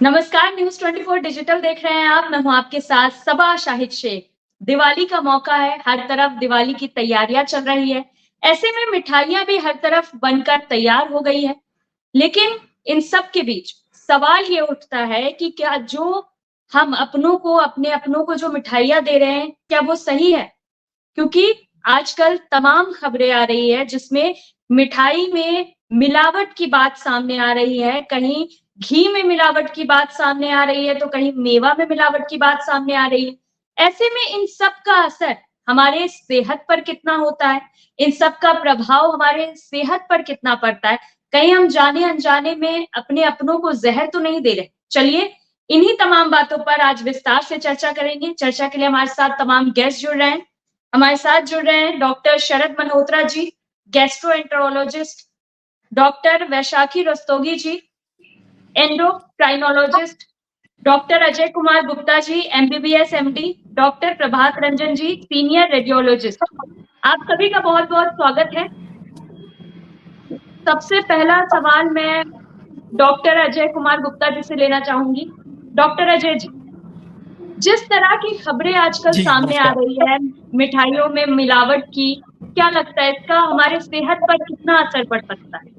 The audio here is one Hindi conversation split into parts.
नमस्कार, न्यूज 24 डिजिटल देख रहे हैं आप। मैं हूं आपके साथ सबा शाहिद शेख। दिवाली का मौका है, हर तरफ दिवाली की तैयारियां चल रही है। ऐसे में मिठाइयां भी हर तरफ बनकर तैयार हो गई है। लेकिन इन सब के बीच सवाल ये उठता है कि क्या जो हम अपने अपनों को जो मिठाइयां दे रहे हैं, क्या वो सही है? क्योंकि आजकल तमाम खबरें आ रही है जिसमें मिठाई में मिलावट की बात सामने आ रही है। कहीं घी में मिलावट की बात सामने आ रही है तो कहीं मेवा में मिलावट की बात सामने आ रही है। ऐसे में इन सब का असर हमारे सेहत पर कितना होता है, इन सब का प्रभाव हमारे सेहत पर कितना पड़ता है, कहीं हम जाने अनजाने में अपने अपनों को जहर तो नहीं दे रहे। चलिए इन्हीं तमाम बातों पर आज विस्तार से चर्चा करेंगे। चर्चा के लिए हमारे साथ तमाम गेस्ट जुड़ रहे हैं। हमारे साथ जुड़ रहे हैं डॉक्टर शरद मल्होत्रा जी, गैस्ट्रोएंटरोलॉजिस्ट, डॉक्टर वैशाखी रस्तोगी जी, endocrinologist, doctor Ajay Kumar Gupta ji, MBBS MD, doctor Prabhat Ranjan जी, सीनियर रेडियोलॉजिस्ट। आप सभी का बहुत बहुत स्वागत है। सबसे पहला सवाल मैं डॉक्टर अजय कुमार गुप्ता जी से लेना चाहूंगी। डॉक्टर अजय जी, जिस तरह की खबरें आजकल जी सामने आ नमस्कार। रही है मिठाइयों में मिलावट की, क्या लगता है इसका हमारे सेहत पर कितना असर पड़ सकता है?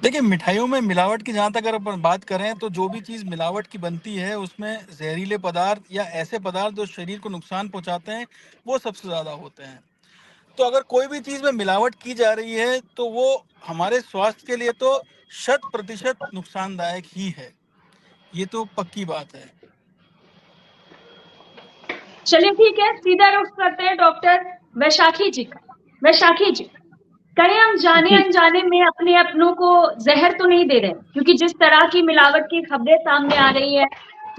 देखिए, मिठाइयों में मिलावट की जहाँ तक अगर अपन बात करें तो जो भी चीज़ मिलावट की बनती है उसमें जहरीले पदार्थ या ऐसे पदार्थ जो शरीर को नुकसान पहुँचाते हैं वो सबसे ज़्यादा होते हैं। तो अगर कोई भी चीज़ में मिलावट की जा रही है तो वो हमारे स्वास्थ्य के लिए तो 100% नुकसानदायक ही है। ये तो पक्की बात है। चलिए ठीक है, सीधा रुख करते हैं डॉक्टर वैशाखी जी का। वैशाखी जी, कहीं हम जाने जी अनजाने में अपने अपनों को जहर तो नहीं दे रहे? क्योंकि जिस तरह की मिलावट की खबरें सामने आ रही है,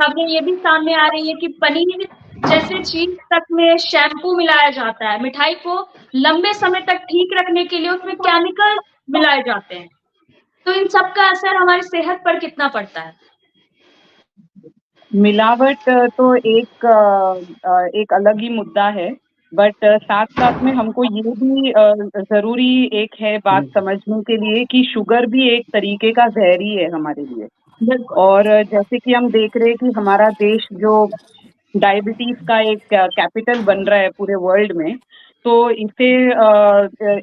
खबरें ये भी सामने आ रही है कि पनीर जैसे चीज तक में शैम्पू मिलाया जाता है। मिठाई को लंबे समय तक ठीक रखने के लिए उसमें केमिकल मिलाए जाते हैं। तो इन सब का असर हमारी सेहत पर कितना पड़ता है? मिलावट तो एक अलग ही मुद्दा है। बट साथ साथ में हमको ये भी जरूरी एक है बात समझने के लिए कि शुगर भी एक तरीके का जहर ही है हमारे लिए। बिल्कुल। और जैसे कि हम देख रहे हैं कि हमारा देश जो डायबिटीज का एक कैपिटल बन रहा है पूरे वर्ल्ड में, तो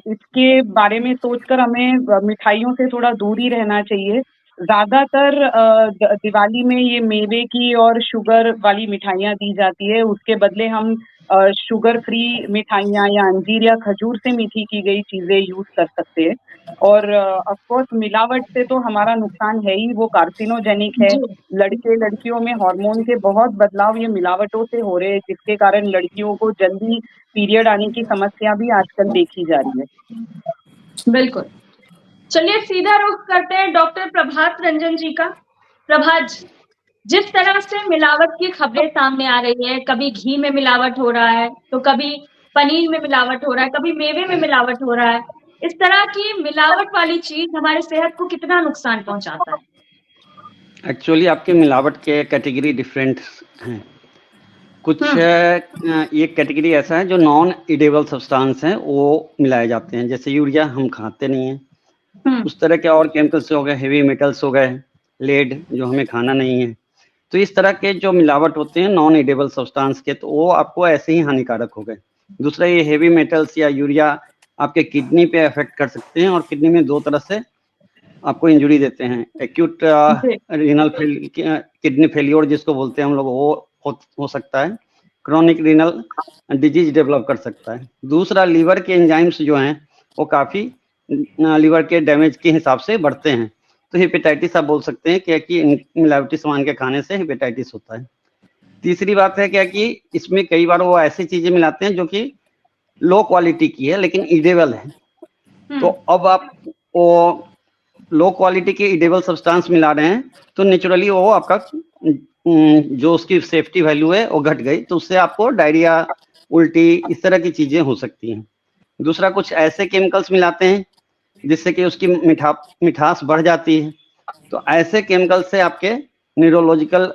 इसके बारे में सोचकर हमें मिठाइयों से थोड़ा दूर ही रहना चाहिए। ज्यादातर दिवाली में ये मेवे की और शुगर वाली मिठाइयाँ दी जाती है, उसके बदले हम शुगर फ्री मिठाइयाँ या अंजीर या खजूर से मीठी की गई चीजें यूज कर सकते हैं। और ऑफ कोर्स मिलावट से तो हमारा नुकसान है ही, वो कार्सिनोजेनिक है। जी। लड़के लड़कियों में हार्मोन के बहुत बदलाव ये मिलावटों से हो रहे हैं, जिसके कारण लड़कियों को जल्दी पीरियड आने की समस्या भी आजकल देखी जा रही है। बिल्कुल। चलिए सीधा रुख करते हैं डॉक्टर प्रभात रंजन जी का। प्रभात जी, जिस तरह से मिलावट की खबरें सामने आ रही है, कभी घी में मिलावट हो रहा है तो कभी पनीर में मिलावट हो रहा है, कभी मेवे में मिलावट हो रहा है। इस तरह की मिलावट वाली चीज हमारे सेहत को कितना नुकसान पहुंचाता है? एक्चुअली आपके मिलावट के कैटेगरी डिफरेंट हैं। कुछ एक कैटेगरी ऐसा है जो नॉन इडेबल सब्सटेंस हैं, वो मिलाए जाते हैं। जैसे यूरिया हम खाते नहीं हैं, उस तरह के और केमिकल्स हो गए, हेवी मेटल्स हो गए, लेड जो हमें खाना नहीं है। तो इस तरह के जो मिलावट होते हैं नॉन इडेबल सब्सटेंस के, तो वो आपको ऐसे ही हानिकारक हो गए। दूसरा, ये हेवी मेटल्स या यूरिया आपके किडनी पे अफेक्ट कर सकते हैं और किडनी में दो तरह से आपको इंजुरी देते हैं। एक्यूट रीनल किडनी फेलियर जिसको बोलते हैं हम लोग, वो हो सकता है। क्रॉनिक रीनल डिजीज डेवलप कर सकता है। दूसरा, लीवर के एंजाइम्स जो हैं वो काफ़ी लीवर के डैमेज के हिसाब से बढ़ते हैं। तो हेपेटाइटिस आप बोल सकते हैं कि मिलावटी सामान के खाने से हेपेटाइटिस होता है। तीसरी बात है क्या कि इसमें कई बार वो ऐसी चीज़ें मिलाते हैं जो कि लो क्वालिटी की है लेकिन इडेबल है। तो अब आप वो लो क्वालिटी के इडेबल सब्सटेंस मिला रहे हैं तो नेचुरली वो आपका जो उसकी सेफ्टी वैल्यू है वो घट गई, तो उससे आपको डायरिया, उल्टी, इस तरह की चीजें हो सकती हैं। दूसरा, कुछ ऐसे केमिकल्स मिलाते हैं जिससे कि उसकी मिठास बढ़ जाती है। तो ऐसे केमिकल से आपके न्यूरोलॉजिकल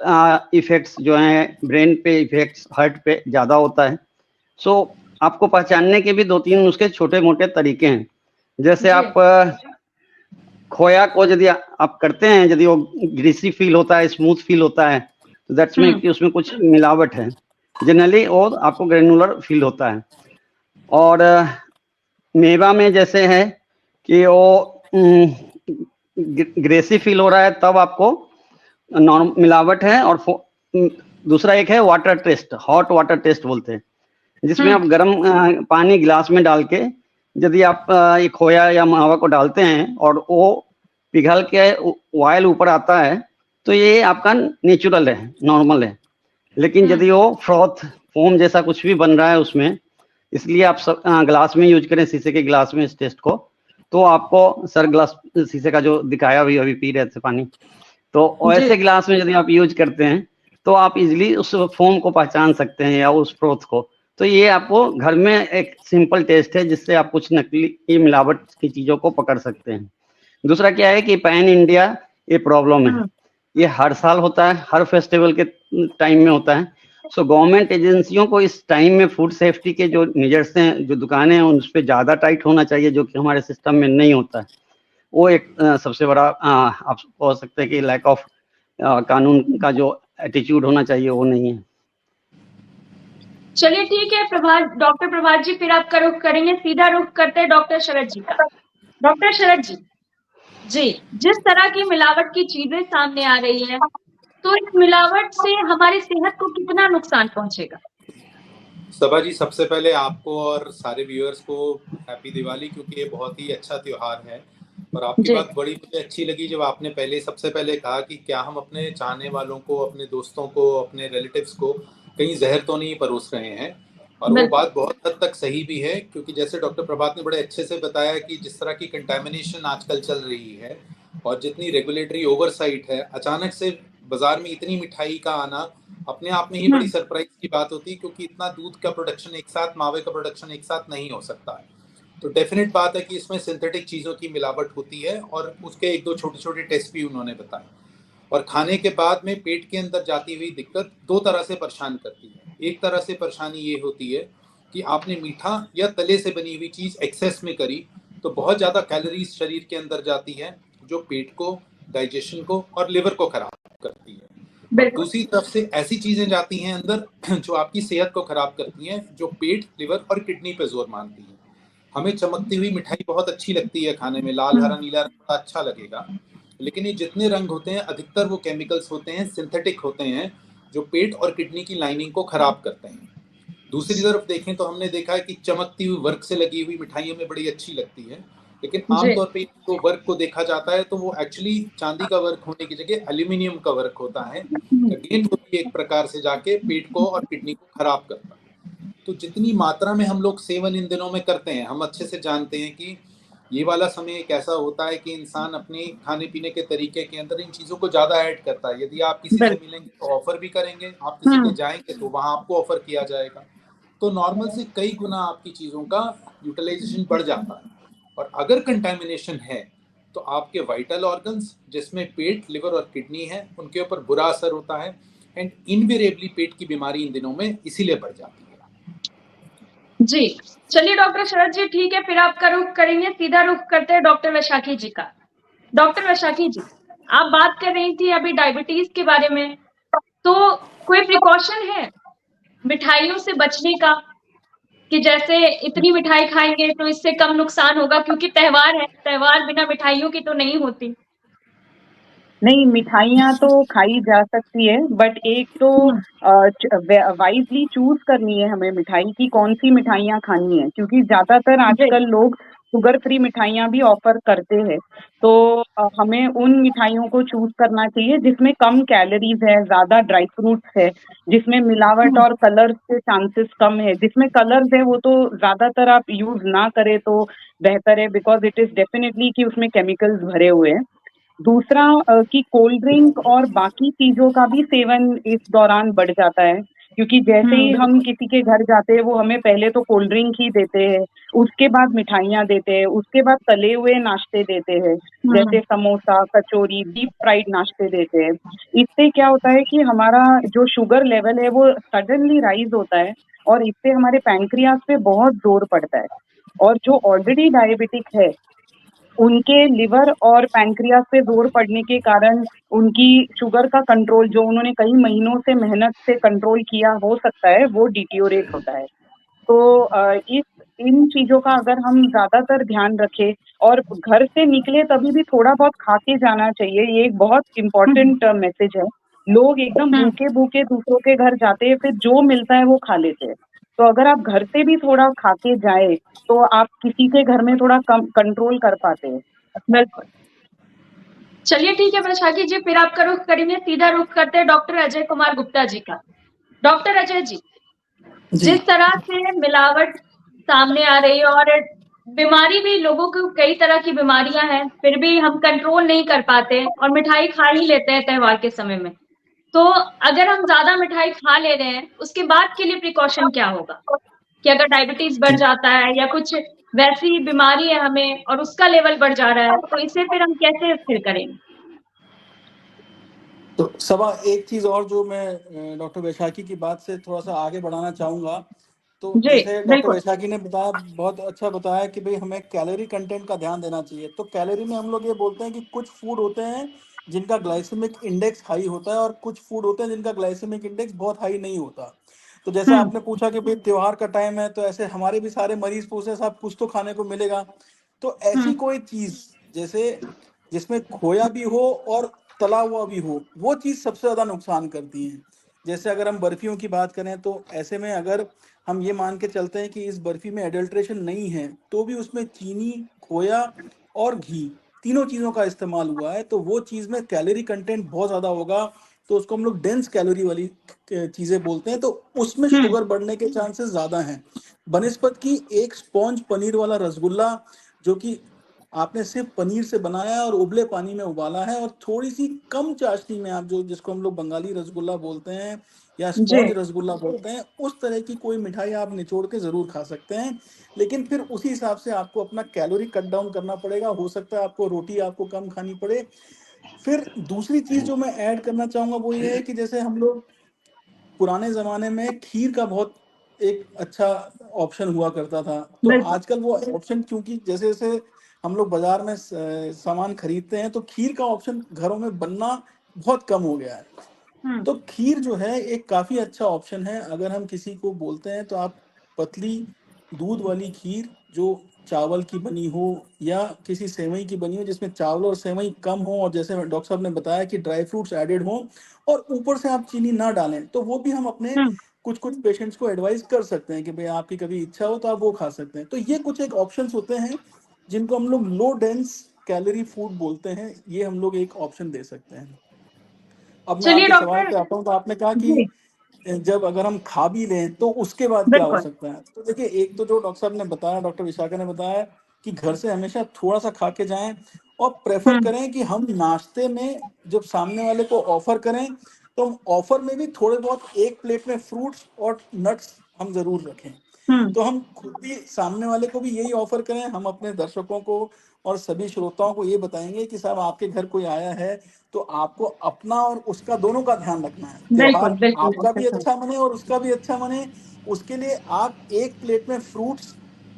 इफेक्ट्स जो हैं, ब्रेन पे इफेक्ट्स, हार्ट पे ज़्यादा होता है। सो आपको पहचानने के भी 2-3 उसके छोटे मोटे तरीके हैं। जैसे आप खोया को यदि आप करते हैं, यदि वो ग्रीसी फील होता है, स्मूथ फील होता है, तो दैट्स मीन कि उसमें कुछ मिलावट है। जनरली वो आपको ग्रेनुलर फील होता है। और मेवा में जैसे है कि वो ग्रेसी फील हो रहा है, तब आपको मिलावट है। और दूसरा एक है water test, hot water test बोलते हैं, जिसमें आप गर्म पानी गिलास में डाल के यदि आप ये खोया या मावा को डालते हैं और वो पिघल के ऑयल ऊपर आता है, तो ये आपका नेचुरल है, नॉर्मल है। लेकिन यदि वो फ्रॉथ फोम जैसा कुछ भी बन रहा है उसमें, इसलिए आप ग्लास में यूज करें, शीशे के ग्लास में इस टेस्ट को। तो आपको सर ग्लास शीशे का जो दिखाया अभी पी रहे थे पानी, तो ऐसे गिलास में यदि आप यूज करते हैं तो आप इजीली उस फोम को पहचान सकते हैं या उस फ्रोथ को। तो ये आपको घर में एक सिंपल टेस्ट है जिससे आप कुछ नकली मिलावट की चीजों को पकड़ सकते हैं। दूसरा क्या है कि पैन इंडिया ये प्रॉब्लम है, ये हर साल होता है, हर फेस्टिवल के टाइम में होता है। सो गवर्नमेंट एजेंसियों को इस टाइम में फूड सेफ्टी के जो मेजर्स हैं, जो दुकानें हैं, उन पर ज्यादा टाइट होना चाहिए, जो कि हमारे सिस्टम में नहीं होता है। वो एक सबसे बड़ा आप हो सकते हैं कि लैक ऑफ कानून का जो एटीट्यूड होना चाहिए वो नहीं है। चलिए ठीक है डॉक्टर प्रभात जी, फिर आपका रुख करेंगे, सीधा रुख करते हैं डॉक्टर शरद जी का। डॉक्टर शरद जी, जिस तरह की मिलावट की चीजें सामने आ रही है, तो इस मिलावट से हमारी सेहत को कितना नुकसान पहुंचेगा? सबा जी, सबसे पहले आपको और सारे व्यूअर्स को हैप्पी दिवाली, क्योंकि ये बहुत ही अच्छा त्योहार है। और आपकी बात बड़ी मुझे अच्छी लगी जब आपने सबसे पहले कहा कि क्या हम अपने चाहने वालों को, अपने दोस्तों को, अपने रिलेटिव्स को कहीं जहर तो नहीं परोस रहे हैं। और वो बात बहुत हद तक सही भी है, क्योंकि जैसे डॉक्टर प्रभात ने बड़े अच्छे से बताया कि जिस तरह की कंटेमिनेशन आजकल चल रही है और जितनी रेगुलेटरी ओवरसाइट है, अचानक से बाजार में इतनी मिठाई का आना अपने आप में ही बड़ी सरप्राइज की बात होती है, क्योंकि इतना दूध का प्रोडक्शन एक साथ, मावे का प्रोडक्शन एक साथ नहीं हो सकता है। तो डेफिनेट बात है कि इसमें सिंथेटिक चीज़ों की मिलावट होती है, और उसके एक दो छोटे छोटे टेस्ट भी उन्होंने बताए। और खाने के बाद में पेट के अंदर जाती हुई दिक्कत दो तरह से परेशान करती है। एक तरह से परेशानी ये होती है कि आपने मीठा या तले से बनी हुई चीज़ एक्सेस में करी, तो बहुत ज़्यादा कैलोरीज शरीर के अंदर जाती है, जो पेट को, डाइजेशन को और लिवर को खराब करती है। दूसरी तरफ से ऐसी चीज़ें जाती हैं अंदर जो आपकी सेहत को खराब करती हैं, जो पेट, लिवर और किडनी पे जोर मारती है। हमें चमकती हुई मिठाई बहुत अच्छी लगती है खाने में, लाल हरा नीला रंग बड़ा अच्छा लगेगा, लेकिन ये जितने रंग होते हैं अधिकतर वो केमिकल्स होते हैं, सिंथेटिक होते हैं, जो पेट और किडनी की लाइनिंग को खराब करते हैं। दूसरी तरफ देखें तो हमने देखा है कि चमकती हुई वर्क से लगी हुई मिठाई हमें बड़ी अच्छी लगती है, लेकिन आमतौर पे तो वर्क को देखा जाता है तो वो एक्चुअली चांदी का वर्क होने की जगह एल्यूमिनियम का वर्क होता है। अगेन वो भी एक प्रकार से जाके पेट को और किडनी को खराब करता है। तो जितनी मात्रा में हम लोग सेवन इन दिनों में करते हैं, हम अच्छे से जानते हैं कि ये वाला समय एक ऐसा होता है कि इंसान अपने खाने पीने के तरीके के अंदर इन चीज़ों को ज़्यादा ऐड करता है। यदि आप किसी से मिलेंगे तो ऑफर भी करेंगे, आप किसी के जाएंगे तो वहाँ आपको ऑफर किया जाएगा, तो नॉर्मल से कई गुना आपकी चीज़ों का यूटिलाइजेशन बढ़ जाता है। और अगर कंटेमिनेशन है तो आपके वाइटल ऑर्गन्स, जिसमें पेट, लिवर और किडनी है, उनके ऊपर बुरा असर होता है। एंड इनवेरिएबली पेट की बीमारी इन दिनों में इसीलिए बढ़ जाती है। जी, चलिए डॉक्टर शरद जी, ठीक है, फिर आपका रुख करेंगे, सीधा रुख करते हैं डॉक्टर वैशाखी जी का। डॉक्टर वैशाखी जी, आप बात कर रही थी अभी डायबिटीज के बारे में, तो कोई प्रिकॉशन है मिठाइयों से बचने का, कि जैसे इतनी मिठाई खाएंगे तो इससे कम नुकसान होगा, क्योंकि त्योहार है, त्योहार बिना मिठाइयों की तो नहीं होती। नहीं, मिठाइयाँ तो खाई जा सकती है, बट एक तो वाइजली चूज करनी है हमें मिठाई की कौन सी मिठाइयाँ खानी है, क्योंकि ज्यादातर आजकल लोग शुगर फ्री मिठाइयाँ भी ऑफर करते हैं। तो हमें उन मिठाइयों को चूज करना चाहिए जिसमें कम कैलोरीज है, ज्यादा ड्राई फ्रूट्स है, जिसमें मिलावट और कलर्स के चांसेस कम है। जिसमें कलर्स है वो तो ज्यादातर आप यूज ना करें तो बेहतर है, बिकॉज इट इज डेफिनेटली कि उसमें केमिकल्स भरे हुए हैं। दूसरा कि कोल्ड ड्रिंक और बाकी चीजों का भी सेवन इस दौरान बढ़ जाता है, क्योंकि जैसे ही हम किसी के घर जाते हैं वो हमें पहले तो कोल्ड ड्रिंक ही देते हैं, उसके बाद मिठाइयाँ देते हैं, उसके बाद तले हुए नाश्ते देते हैं, जैसे समोसा, कचौरी, डीप फ्राइड नाश्ते देते हैं। इससे क्या होता है कि हमारा जो शुगर लेवल है वो सडनली राइज होता है, और इससे हमारे पैंक्रियाज पे बहुत जोर पड़ता है। और जो ऑलरेडी डायबिटिक है उनके लिवर और पैंक्रियास पे जोर पड़ने के कारण उनकी शुगर का कंट्रोल, जो उन्होंने कई महीनों से मेहनत से कंट्रोल किया हो सकता है, वो डिटीरियोरेट होता है। तो इन चीजों का अगर हम ज्यादातर ध्यान रखें और घर से निकले तभी भी थोड़ा बहुत खा के जाना चाहिए, ये एक बहुत इम्पोर्टेंट मैसेज है। लोग एकदम भूखे भूखे दूसरों के घर जाते हैं, फिर जो मिलता है वो खा लेते हैं। तो अगर आप घर से भी थोड़ा खा के जाए तो आप किसी के घर में थोड़ा कम कंट्रोल कर पाते हैं। बिल्कुल। चलिए ठीक है बैशाखी जी, फिर आपका रुख करेंगे, सीधा रुख करते हैं डॉक्टर अजय कुमार गुप्ता जी का। डॉक्टर अजय जी, जिस तरह से मिलावट सामने आ रही है और बीमारी भी, लोगों को कई तरह की बीमारियां हैं, फिर भी हम कंट्रोल नहीं कर पाते और मिठाई खा ही लेते हैं त्योहार के समय में। तो अगर हम ज्यादा मिठाई खा ले रहे हैं, उसके बाद के लिए प्रिकॉशन क्या होगा? कि अगर डायबिटीज बढ़ जाता है या कुछ वैसी बीमारी है हमें और उसका लेवल बढ़ जा रहा है, तो इसे फिर हम कैसे स्थिर करेंगे? तो सबा एक चीज और जो मैं डॉक्टर वैशाखी की बात से थोड़ा सा आगे बढ़ाना चाहूंगा। तो जी जैसे डॉक्टर बिल्कुल। वैशाखी ने बताया, बहुत अच्छा बताया कि भाई हमें कैलोरी कंटेंट का ध्यान देना चाहिए। तो कैलोरी में हम लोग ये बोलते हैं कि कुछ फूड होते हैं जिनका ग्लाइसेमिक इंडेक्स हाई होता है और कुछ फूड होते हैं जिनका ग्लाइसेमिक इंडेक्स बहुत हाई नहीं होता। तो जैसे आपने पूछा कि भाई त्योहार का टाइम है, तो ऐसे हमारे भी सारे मरीज पूछे साहब कुछ तो खाने को मिलेगा। तो ऐसी कोई चीज जैसे जिसमें खोया भी हो और तला हुआ भी हो, वो चीज सबसे ज्यादा नुकसान करती है। जैसे अगर हम बर्फियों की बात करें, तो ऐसे में अगर हम ये मान के चलते हैं कि इस बर्फी में एडल्ट्रेशन नहीं है, तो भी उसमें चीनी, खोया और घी तीनों चीजों का इस्तेमाल हुआ है, तो वो चीज में कैलोरी कंटेंट बहुत ज्यादा होगा। तो उसको हम लोग डेंस कैलोरी वाली चीजें बोलते हैं, तो उसमें शुगर बढ़ने के चांसेस ज्यादा हैं। बनस्पत की एक स्पॉन्ज पनीर वाला रसगुल्ला, जो कि आपने सिर्फ पनीर से बनाया और उबले पानी में उबाला है और थोड़ी सी कम चाशनी में, आप जो जिसको हम लोग बंगाली रसगुल्ला बोलते हैं या स्पॉन्ज रसगुल्ला बोलते हैं, उस तरह की कोई मिठाई आप निचोड़ के जरूर खा सकते हैं। लेकिन फिर उसी हिसाब से आपको अपना कैलोरी कट डाउन करना पड़ेगा। हो सकता है आपको रोटी आपको कम खानी पड़े। फिर दूसरी चीज जो मैं ऐड करना चाहूंगा वो ये है कि जैसे हम लोग पुराने जमाने में खीर का बहुत एक अच्छा ऑप्शन हुआ करता था, तो आजकल वो ऑप्शन, क्योंकि जैसे जैसे हम लोग बाजार में सामान खरीदते हैं, तो खीर का ऑप्शन घरों में बनना बहुत कम हो गया है। तो खीर जो है एक काफी अच्छा ऑप्शन है। अगर हम किसी को बोलते हैं तो आप पतली दूध वाली खीर जो चावल की बनी हो या किसी सेवई की बनी हो, जिसमें चावल और सेवई कम हो और जैसे डॉक्टर साहब ने बताया कि ड्राई फ्रूट्स एडेड हो और ऊपर से आप चीनी ना डालें, तो वो भी हम अपने कुछ कुछ पेशेंट्स को एडवाइस कर सकते हैं कि भाई आपकी कभी इच्छा हो तो आप वो खा सकते हैं। तो ये कुछ एक ऑप्शंस होते हैं जिनको हम लोग लो डेंस कैलोरी फूड बोलते हैं, ये हम लोग एक ऑप्शन दे सकते हैं। अब मैं चलिए आपके सवाल डॉक्टर पे आता हूँ। तो आपने कहा कि जी जब अगर हम खा भी लें तो उसके बाद क्या हो बिल्कुल। सकता है। तो देखिए, एक तो जो डॉक्टर साहब ने बताया, डॉक्टर विशाखा ने बताया कि घर से हमेशा थोड़ा सा खा के जाएं और प्रेफर करें कि हम नाश्ते में जब सामने वाले को ऑफर करें, तो हम ऑफर में भी थोड़े बहुत एक प्लेट में फ्रूट्स और नट्स हम जरूर रखें। तो हम खुद भी सामने वाले को भी यही ऑफर करें। हम अपने दर्शकों को और सभी श्रोताओं को ये बताएंगे कि साहब आपके घर कोई आया है तो आपको अपना और उसका दोनों का ध्यान रखना है। बिल्कुल त्योहार बिल्कुल आपका डॉक्टर भी साहब। अच्छा मने और उसका भी अच्छा मने, उसके लिए आप एक प्लेट में फ्रूट्स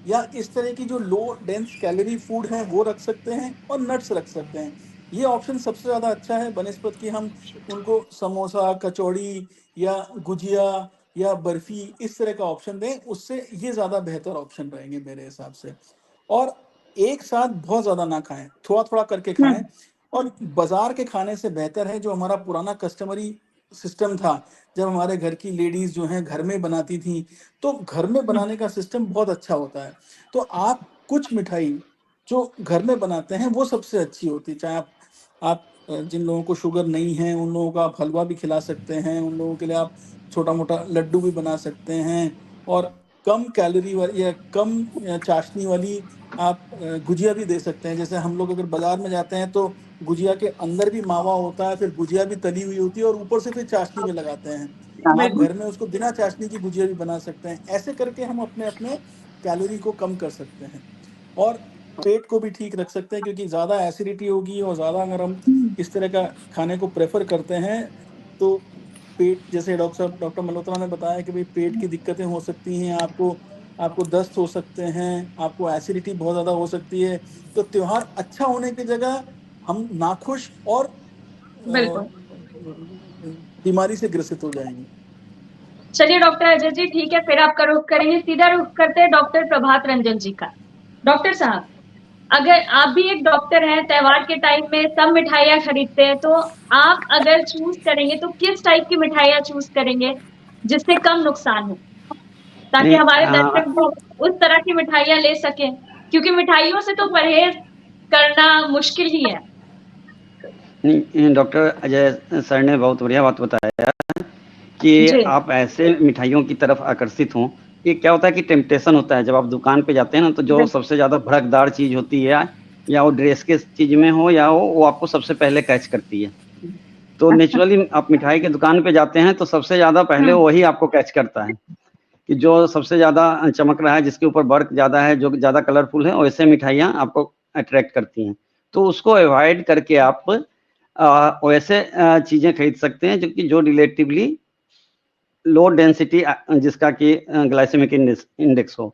या इस तरह की जो लो डेंस कैलोरी फूड है वो रख सकते हैं और नट्स रख सकते हैं। ये ऑप्शन सबसे ज्यादा अच्छा है बनस्पत की हम उनको समोसा, कचौड़ी या गुजिया या बर्फी इस तरह का ऑप्शन दें, उससे ये ज्यादा बेहतर ऑप्शन रहेंगे मेरे हिसाब से। और एक साथ बहुत ज्यादा ना खाएं, थोड़ा थोड़ा करके खाएं। और बाजार के खाने से बेहतर है जो हमारा पुराना कस्टमरी सिस्टम था, जब हमारे घर की लेडीज जो हैं घर में बनाती थी, तो घर में बनाने का सिस्टम बहुत अच्छा होता है। तो आप कुछ मिठाई जो घर में बनाते हैं वो सबसे अच्छी होती है। चाहे आप जिन लोगों को शुगर नहीं है उन लोगों को आप हलवा भी खिला सकते हैं, उन लोगों के लिए आप छोटा मोटा लड्डू भी बना सकते हैं। और कम कैलोरी वाली या कम चाशनी वाली आप गुजिया भी दे सकते हैं। जैसे हम लोग अगर बाजार में जाते हैं तो गुजिया के अंदर भी मावा होता है, फिर गुजिया भी तली हुई होती है और ऊपर से फिर चाशनी में लगाते हैं। आप घर में उसको बिना चाशनी की गुजिया भी बना सकते हैं। ऐसे करके हम अपने अपने कैलोरी को कम कर सकते हैं और पेट को भी ठीक रख सकते हैं, क्योंकि ज़्यादा एसिडिटी होगी और ज़्यादा अगर हम इस तरह का खाने को प्रेफर करते हैं तो पेट, जैसे डॉक्टर मल्होत्रा ने बताया कि भाई पेट की दिक्कतें हो सकती हैं, आपको आपको दस्त हो सकते हैं, आपको एसिडिटी बहुत ज़्यादा हो सकती है। तो त्योहार अच्छा होने की जगह हम नाखुश और बिल्कुल। बीमारी से ग्रसित हो जाएंगे। चलिए डॉक्टर अजय जी, ठीक है, फिर आपका रुख करेंगे, सीधा रुख करते हैं डॉक्टर प्रभात रंजन जी का। डॉक्टर साहब, अगर आप भी एक डॉक्टर हैं, त्योहार के टाइम में सब मिठाइयाँ खरीदते हैं, तो आप अगर चूज करेंगे तो किस टाइप की मिठाइयाँ चूज करेंगे जिससे कम नुकसान हो, ताकि नहीं हमारे दर्शक भी उस तरह की मिठाइयाँ ले सकें, क्योंकि मिठाइयों से तो परहेज करना मुश्किल ही है। नहीं, डॉक्टर अजय सर ने बहुत बढ़िया बात बताया कि जी आप ऐसे मिठाइयों की तरफ आकर्षित हों। ये क्या होता है कि टेम्पटेशन होता है, जब आप दुकान पे जाते हैं ना, तो जो सबसे ज़्यादा भड़कदार चीज़ होती है, या वो ड्रेस के चीज़ में हो या हो, वो आपको सबसे पहले कैच करती है। तो नेचुरली आप मिठाई के दुकान पे जाते हैं तो सबसे ज़्यादा पहले वही आपको कैच करता है कि जो सबसे ज़्यादा चमक रहा है, जिसके ऊपर वर्क ज़्यादा है, जो ज़्यादा कलरफुल है, वैसे मिठाइयाँ आपको अट्रैक्ट करती हैं। तो उसको अवॉइड करके आप वैसे चीज़ें खरीद सकते हैं जो रिलेटिवली लो डेंसिटी जिसका कि ग्लाइसेमिक इंडेक्स हो।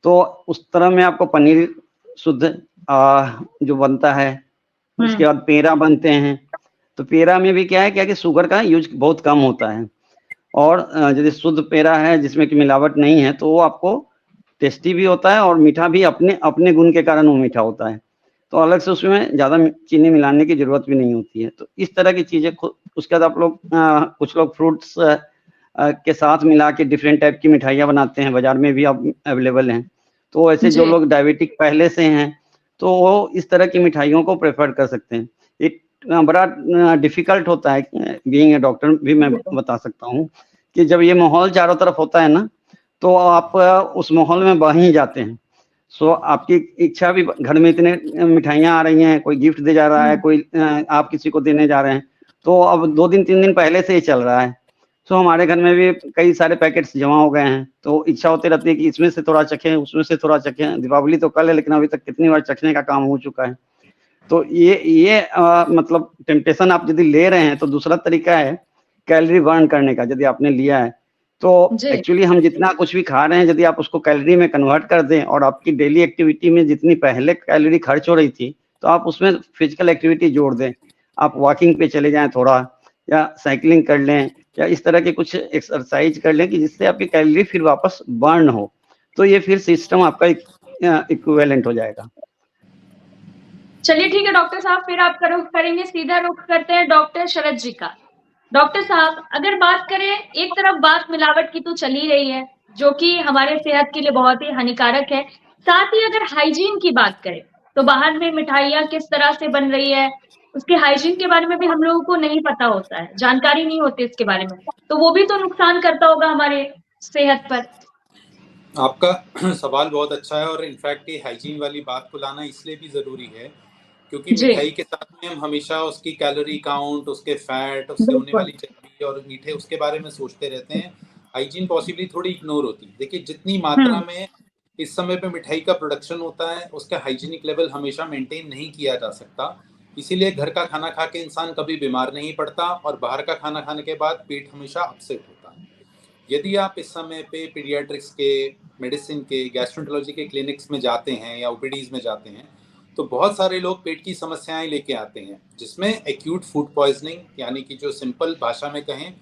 तो उस तरह में आपको पनीर शुद्ध जो बनता है, उसके बाद पेड़ा बनते हैं। तो पेड़ा में भी क्या है कि शुगर का यूज बहुत कम होता है, और यदि शुद्ध पेड़ा है जिसमें कि मिलावट नहीं है, तो वो आपको टेस्टी भी होता है और मीठा भी अपने अपने गुण के कारण वो मीठा होता है। तो अलग से उसमें ज़्यादा चीनी मिलाने की ज़रूरत भी नहीं होती है। तो इस तरह की चीज़ें उसके बाद आप लोग कुछ लोग फ्रूट्स के साथ मिला के डिफरेंट टाइप की मिठाइयाँ बनाते हैं, बाज़ार में भी अब अवेलेबल हैं। तो ऐसे जो लोग डायबिटिक पहले से हैं, तो वो इस तरह की मिठाइयों को प्रेफ़र कर सकते हैं। एक बड़ा डिफ़िकल्ट होता है, बीइंग अ डॉक्टर भी मैं बता सकता हूँ कि जब ये माहौल चारों तरफ होता है ना, तो आप उस माहौल में बह ही जाते हैं। सो आपकी इच्छा भी, घर में इतने मिठाइयाँ आ रही हैं, कोई गिफ्ट दे जा रहा है, कोई आप किसी को देने जा रहे हैं, तो अब 2 दिन 3 दिन पहले से ही चल रहा है। सो हमारे घर में भी कई सारे पैकेट्स जमा हो गए हैं, तो इच्छा होती रहती है कि इसमें से थोड़ा चखें, उसमें से थोड़ा चखें। दीपावली तो कल है, लेकिन अभी तक कितनी बार चखने का काम हो चुका है। तो ये मतलब टेम्पटेशन आप यदि ले रहे हैं, तो दूसरा तरीका है कैलोरी बर्न करने का। यदि आपने लिया है तो एक्चुअली हम जितना कुछ भी खा रहे हैं, यदि आप उसको कैलोरी में कन्वर्ट कर दें और आपकी डेली एक्टिविटी में जितनी पहले कैलोरी खर्च हो रही थी, तो आप उसमें फिजिकल एक्टिविटी जोड़ दें। आप वॉकिंग पे चले जाएं थोड़ा, या साइकिलिंग कर लें, या इस तरह के कुछ एक्सरसाइज कर लें कि जिससे आपकी कैलोरी फिर वापस बर्न हो। तो ये फिर सिस्टम आपका इक्विवेलेंट हो जाएगा। चलिए ठीक है डॉक्टर साहब, फिर आपका रुख करेंगे, सीधा रुख करते हैं डॉक्टर शरद जी का। डॉक्टर साहब, अगर बात करें, एक तरफ बात मिलावट की तो चली रही है, जो कि हमारे सेहत के लिए बहुत ही हानिकारक है। साथ ही अगर हाइजीन की बात करें, तो बाहर में मिठाइयाँ किस तरह से बन रही है, उसके हाइजीन के बारे में भी हम लोगों को नहीं पता होता है, जानकारी नहीं होती इसके बारे में, तो वो भी तो नुकसान करता होगा हमारे सेहत पर। आपका सवाल बहुत अच्छा है, और इनफैक्ट ये हाइजीन वाली बात को लाना इसलिए भी ज़रूरी है क्योंकि मिठाई के साथ में हम हमेशा उसकी कैलोरी काउंट, उसके फैट, उससे होने वाली चर्बी और मीठे उसके बारे में सोचते रहते हैं। हाइजीन पॉसिबली थोड़ी इग्नोर होती है। देखिए, जितनी मात्रा में इस समय पे मिठाई का प्रोडक्शन होता है, उसका हाइजीनिक लेवल हमेशा मेंटेन नहीं किया जा सकता। इसीलिए घर का खाना खा के इंसान कभी बीमार नहीं पड़ता, और बाहर का खाना खाने के बाद पेट हमेशा अपसेट होता है। यदि आप इस समय पे पीडियाट्रिक्स के, मेडिसिन के, गैस्ट्रोएंटरोलॉजी के क्लिनिक्स में जाते हैं या ओपीडीज में जाते हैं, तो बहुत सारे लोग पेट की समस्याएं लेके आते हैं, जिसमें एक्यूट फूड पॉइजनिंग, यानी कि जो सिंपल भाषा में कहें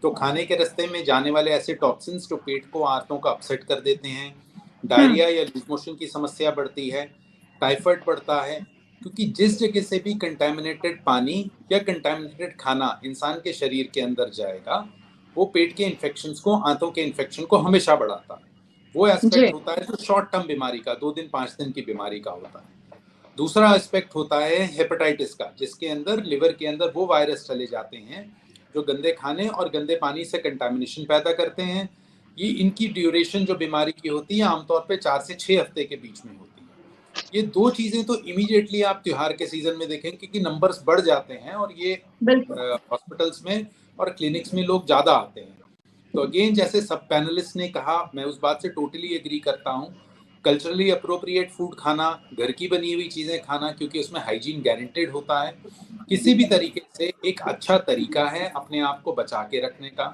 तो खाने के रास्ते में जाने वाले ऐसे टॉक्सिन्स जो पेट को, आंतों को अपसेट कर देते हैं, डायरिया या लूज मोशन की समस्या बढ़ती है, टाइफाइड बढ़ता है, क्योंकि जिस जगह से भी कंटामिनेटेड पानी या कंटामिनेटेड खाना इंसान के शरीर के अंदर जाएगा, वो पेट के इन्फेक्शंस को, आंतों के इन्फेक्शन को हमेशा बढ़ाता है। वो एस्पेक्ट होता है जो शॉर्ट टर्म बीमारी का, 2 दिन 5 दिन की बीमारी का होता है। दूसरा एस्पेक्ट होता है हेपेटाइटिस का, जिसके अंदर लिवर के अंदर वो वायरस चले जाते हैं जो गंदे खाने और गंदे पानी से कंटामिनेशन पैदा करते हैं। ये इनकी ड्यूरेशन जो बीमारी की होती है आमतौर पे 4 से 6 हफ्ते के बीच में होती है। ये 2 चीजें तो इमीडिएटली आप त्योहार के सीजन में देखें, क्योंकि नंबर्स बढ़ जाते हैं और ये हॉस्पिटल्स में और क्लिनिक्स में लोग ज्यादा आते हैं। तो अगेन, जैसे सब पैनलिस्ट ने कहा, मैं उस बात से टोटली एग्री करता हूँ। कल्चरली अप्रोप्रिएट फूड खाना, घर की बनी हुई चीजें खाना, क्योंकि उसमें हाइजीन गारंटेड होता है, किसी भी तरीके से एक अच्छा तरीका है अपने आप को बचा के रखने का।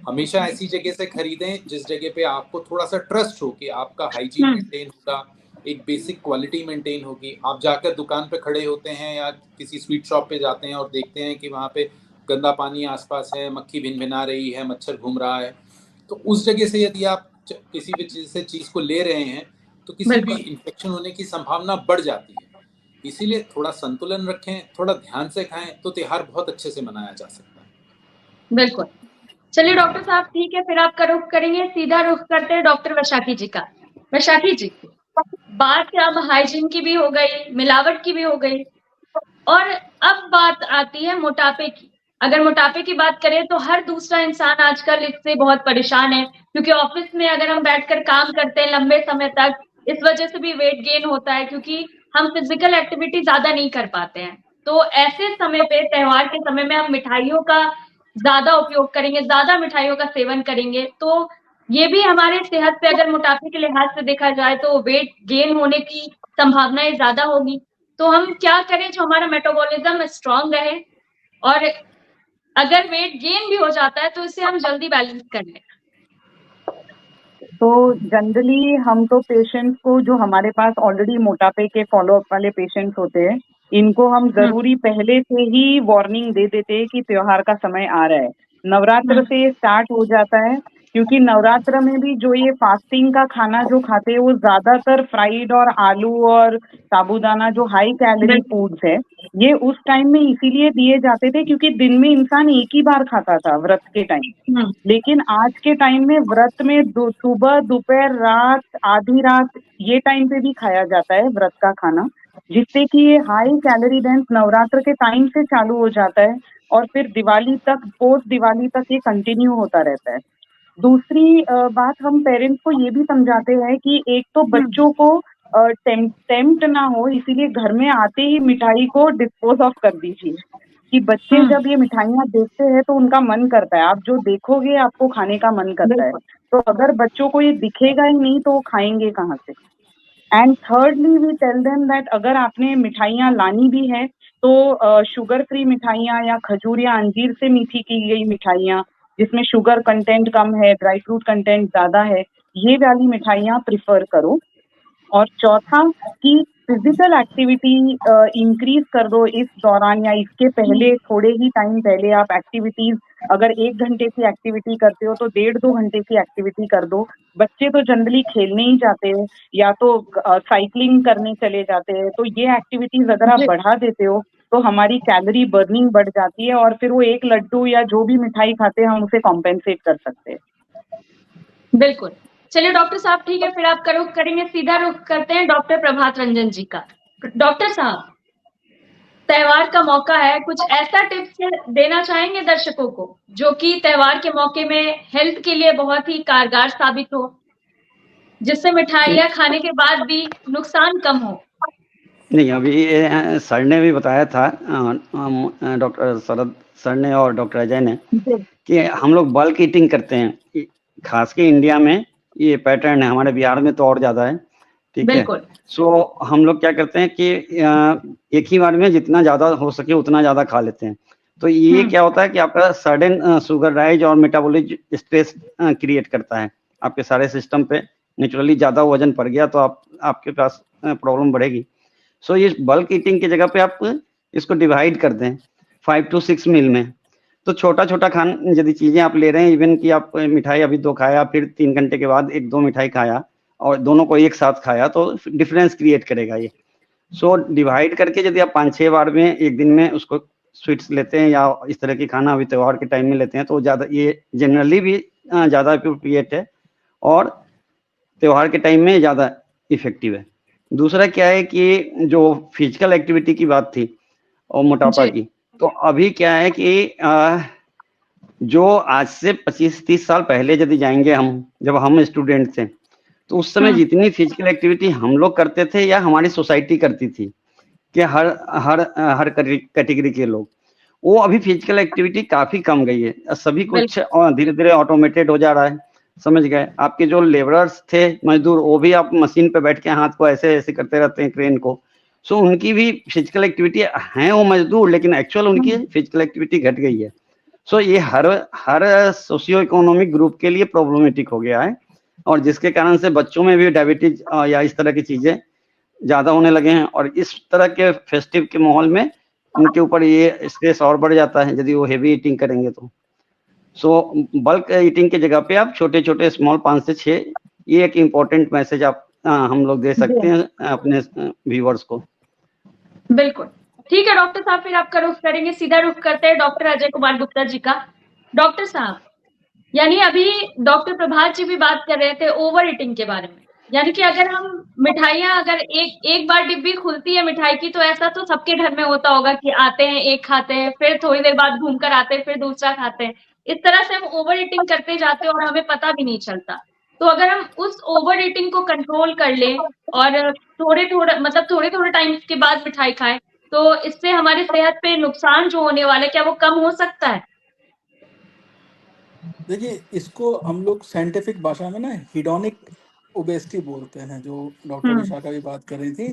हमेशा ऐसी जगह से खरीदें जिस जगह पे आपको थोड़ा सा ट्रस्ट हो कि आपका हाइजीन मेंटेन होगा, एक बेसिक क्वालिटी मेंटेन होगी। आप जाकर दुकान पे खड़े होते हैं या किसी स्वीट शॉप पे जाते हैं और देखते हैं कि वहाँ पे गंदा पानी आसपास है, मक्खी भिनभिना रही है, मच्छर घूम रहा है, तो उस जगह से यदि आप किसी भी चीज़ को ले रहे हैं तो किसी भी इन्फेक्शन होने की संभावना बढ़ जाती है। इसीलिए थोड़ा संतुलन रखें, थोड़ा ध्यान से खाएं, तो त्योहार बहुत अच्छे से मनाया जा सकता है। बिल्कुल। चलिए डॉक्टर साहब, ठीक है, फिर आपका रुख करेंगे, सीधा रुख करते हैं डॉक्टर वैशाखी जी का। वैशाखी जी, बात अब हाइजीन की भी हो गई, मिलावट की भी हो गई, और अब बात आती है मोटापे की। अगर मोटापे की बात करें तो हर दूसरा इंसान आजकल इससे बहुत परेशान है, क्योंकि ऑफिस में अगर हम बैठकर काम करते हैं लंबे समय तक, इस वजह से भी वेट गेन होता है, क्योंकि हम फिजिकल एक्टिविटी ज्यादा नहीं कर पाते हैं। तो ऐसे समय पे, त्योहार के समय में हम मिठाइयों का ज्यादा उपयोग करेंगे, ज्यादा मिठाइयों का सेवन करेंगे, तो ये भी हमारे सेहत पे, अगर मोटापे के लिहाज से देखा जाए तो वेट गेन होने की संभावनाएं ज्यादा होगी। तो हम क्या करें जो हमारा मेटाबॉलिज्म स्ट्रांग रहे, और अगर वेट गेन भी हो जाता है तो इसे हम जल्दी बैलेंस कर लें। तो जनरली हम तो पेशेंट्स को, जो हमारे पास ऑलरेडी मोटापे के फॉलोअप वाले पेशेंट्स होते हैं, इनको हम जरूरी पहले से ही वार्निंग दे देते हैं कि त्योहार का समय आ रहा है। नवरात्र से स्टार्ट हो जाता है, क्योंकि नवरात्र में भी जो ये फास्टिंग का खाना जो खाते हैं वो ज्यादातर फ्राइड और आलू और साबूदाना, जो हाई कैलोरी फूड्स है, ये उस टाइम में इसीलिए दिए जाते थे क्योंकि दिन में इंसान एक ही बार खाता था व्रत के टाइम। लेकिन आज के टाइम में व्रत में सुबह, दोपहर, रात, आधी रात, ये टाइम पे भी खाया जाता है व्रत का खाना, जिससे कि ये हाई कैलोरी डेंस नवरात्र के टाइम से चालू हो जाता है और फिर दिवाली तक, पोस्ट दिवाली तक ये कंटिन्यू होता रहता है। दूसरी बात, हम पेरेंट्स को ये भी समझाते हैं कि एक तो बच्चों को टेम्प्ट ना हो, इसीलिए घर में आते ही मिठाई को डिस्पोज ऑफ कर दीजिए, कि बच्चे जब ये मिठाइयाँ देखते हैं तो उनका मन करता है, आप जो देखोगे आपको खाने का मन करता है। तो अगर बच्चों को ये दिखेगा ही नहीं तो वो खाएंगे कहाँ से। And thirdly we tell them that अगर आपने मिठाइयाँ लानी भी है तो शुगर फ्री मिठाइयाँ या खजूर या अंजीर से मीठी की गई मिठाइयाँ, जिसमें शुगर कंटेंट कम है, ड्राई फ्रूट कंटेंट ज्यादा है, ये वाली मिठाइयाँ प्रिफर करो। और चौथा कि फिजिकल एक्टिविटी इंक्रीज कर दो इस दौरान या इसके पहले, थोड़े ही टाइम पहले आप एक्टिविटीज, अगर 1 घंटे की एक्टिविटी करते हो तो 1.5-2 घंटे की एक्टिविटी कर दो। बच्चे तो जनरली खेलने ही जाते हैं या तो साइकिलिंग करने चले जाते हैं, तो ये एक्टिविटीज अगर आप बढ़ा देते हो तो हमारी कैलोरी बर्निंग बढ़ जाती है और फिर वो एक लड्डू या जो भी मिठाई खाते हैं हम उसे कॉम्पेंसेट कर सकते हैं। बिल्कुल। चलिए डॉक्टर साहब, ठीक है, फिर आपका रुख करेंगे, सीधा रुख करते हैं डॉक्टर प्रभात रंजन जी का। डॉक्टर साहब, त्योहार का मौका है, कुछ ऐसा टिप्स देना चाहेंगे दर्शकों को जो कि त्योहार के मौके में हेल्थ के लिए बहुत ही कारगर साबित हो, जिससे मिठाइयाँ खाने के बाद भी नुकसान कम हो? नहीं, अभी सर ने भी बताया था, डॉक्टर शरद सर ने और डॉक्टर अजय ने, कि हम लोग बल्क ईटिंग करते हैं, खास के इंडिया में ये पैटर्न है, हमारे बिहार में तो और ज्यादा है, ठीक है। सो हम लोग क्या करते हैं कि एक ही बार में जितना ज्यादा हो सके उतना ज्यादा खा लेते हैं। तो ये क्या होता है कि आपका सडन शुगर राइज और मेटाबॉलिक स्ट्रेस क्रिएट करता है आपके सारे सिस्टम पे। नेचुरली ज्यादा वजन पड़ गया तो आपके पास प्रॉब्लम बढ़ेगी। सो ये बल्क ईटिंग की जगह पे आप इसको डिवाइड कर दें 5 to 6 मील में। तो छोटा छोटा यदि चीजें आप ले रहे हैं, इवन कि आप मिठाई अभी 2 खाया, फिर 3 घंटे के बाद 1-2 मिठाई खाया और दोनों को एक साथ खाया, तो डिफरेंस क्रिएट करेगा ये। सो डिवाइड करके यदि आप 5-6 बार में एक दिन में उसको स्वीट्स लेते हैं या इस तरह की खाना अभी त्योहार के टाइम में लेते हैं तो ज्यादा, ये जनरली भी ज्यादा अप्रोप्रिएट है और त्योहार के टाइम में ज्यादा इफेक्टिव है। दूसरा क्या है कि जो फिजिकल एक्टिविटी की बात थी और मोटापा की, तो अभी क्या है कि जो आज से 25-30 साल पहले यदि जाएंगे हम, जब हम स्टूडेंट थे, तो उस समय जितनी फिजिकल एक्टिविटी हम लोग करते थे या हमारी सोसाइटी करती थी, कि हर कैटेगरी के लोग, वो अभी फिजिकल एक्टिविटी काफी कम गई है। सभी कुछ धीरे धीरे ऑटोमेटेड हो जा रहा है, समझ गए। आपके जो लेबरर्स थे, मजदूर, वो भी आप मशीन पे बैठ के हाथ को ऐसे ऐसे करते रहते हैं, क्रेन को। सो उनकी भी फिजिकल एक्टिविटी है, वो मजदूर, लेकिन एक्चुअल उनकी फिजिकल एक्टिविटी घट गई है। सो ये हर सोशियो इकोनॉमिक ग्रुप के लिए प्रॉब्लमेटिक हो गया है, और जिसके कारण से बच्चों में भी डायबिटीज या इस तरह की चीजें ज्यादा होने लगे हैं। और इस तरह के फेस्टिव के माहौल में उनके ऊपर ये स्ट्रेस और बढ़ जाता है यदि वो हेवी ईटिंग करेंगे तो। सो बल्क ईटिंग की जगह पे आप छोटे छोटे स्मॉल 5 से 6, ये एक इम्पोर्टेंट मैसेज आप हम लोग दे सकते हैं अपने व्यूअर्स को। बिल्कुल ठीक है डॉक्टर साहब, फिर आपका रुख करेंगे, सीधा रुख करते हैं डॉक्टर अजय कुमार गुप्ता जी का। डॉक्टर साहब, यानी अभी डॉक्टर प्रभात जी भी बात कर रहे थे ओवर ईटिंग के बारे में, यानी कि अगर हम मिठाइयां, अगर एक बार डिब्बी खुलती है मिठाई की, तो ऐसा तो सबके घर में होता होगा कि आते हैं एक खाते हैं, फिर थोड़ी देर बाद घूमकर आते हैं, फिर दूसरा खाते हैं। इस तरह से हम ओवर ईटिंग करते जाते हैं और हमें पता भी नहीं चलता। तो अगर हम उस ओवर ईटिंग को कंट्रोल कर लें और थोड़े थोड़े टाइम के बाद मिठाई खाएं, तो इससे हमारी सेहत पे नुकसान जो होने वाला है, क्या वो कम हो सकता है? देखिए, इसको हम लोग साइंटिफिक भाषा में ना हिडोनिक ओबेसिटी बोलते हैं, जो डॉक्टर विशाखा भी बात कर रही थी।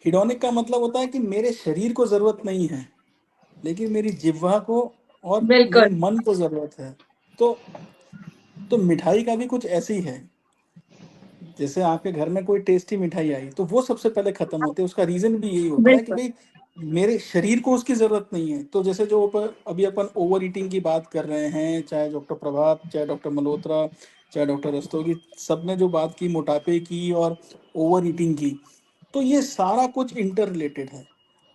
हिडोनिक का मतलब होता है कि मेरे शरीर को जरूरत नहीं है, लेकिन मेरी जिह्वा को और मेरे बिल्कुल मन को जरूरत है। तो मिठाई का भी कुछ ऐसे ही है। जैसे आपके घर में कोई टेस्टी मिठाई आई तो वो सबसे पहले खत्म होती है। उसका रीजन भी यही होता है कि बिल्कुल भाई मेरे शरीर को उसकी जरूरत नहीं है। तो जैसे जो अभी अपन ओवर ईटिंग की बात कर रहे हैं, चाहे डॉक्टर प्रभात, चाहे डॉक्टर मल्होत्रा, चाहे डॉक्टर रस्तोगी, सबने जो बात की मोटापे की और ओवर ईटिंग की, तो ये सारा कुछ इंटर रिलेटेड है।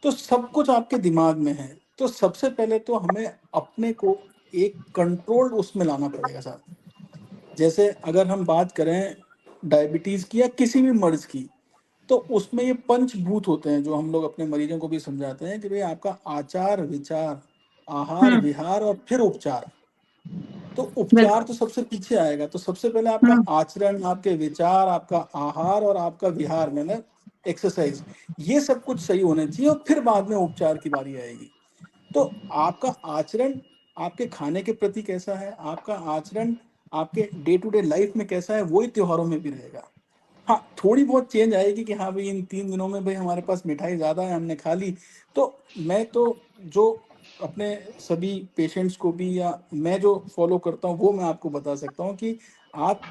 तो सब कुछ आपके दिमाग में है। तो सबसे पहले तो हमें अपने को एक कंट्रोल उसमें लाना पड़ेगा साथ। जैसे अगर हम बात करें डायबिटीज की या किसी भी मर्ज की, तो उसमें ये पंचभूत होते हैं जो हम लोग अपने मरीजों को भी समझाते हैं कि भाई आपका आचार विचार, आहार विहार और फिर उपचार। तो उपचार तो सबसे पीछे आएगा। तो सबसे पहले आपका आचरण, आपके विचार, आपका आहार और आपका विहार, मैंने एक्सरसाइज, ये सब कुछ सही होने चाहिए और फिर बाद में उपचार की बारी आएगी। तो आपका आचरण आपके खाने के प्रति कैसा है, आपका आचरण आपके डे टू डे लाइफ में कैसा है, वही त्योहारों में भी रहेगा। हाँ, थोड़ी बहुत चेंज आएगी कि हाँ भाई इन 3 दिनों में भाई हमारे पास मिठाई ज़्यादा है, हमने खा ली। तो मैं तो जो अपने सभी पेशेंट्स को भी, या मैं जो फॉलो करता हूँ, वो मैं आपको बता सकता हूँ कि आप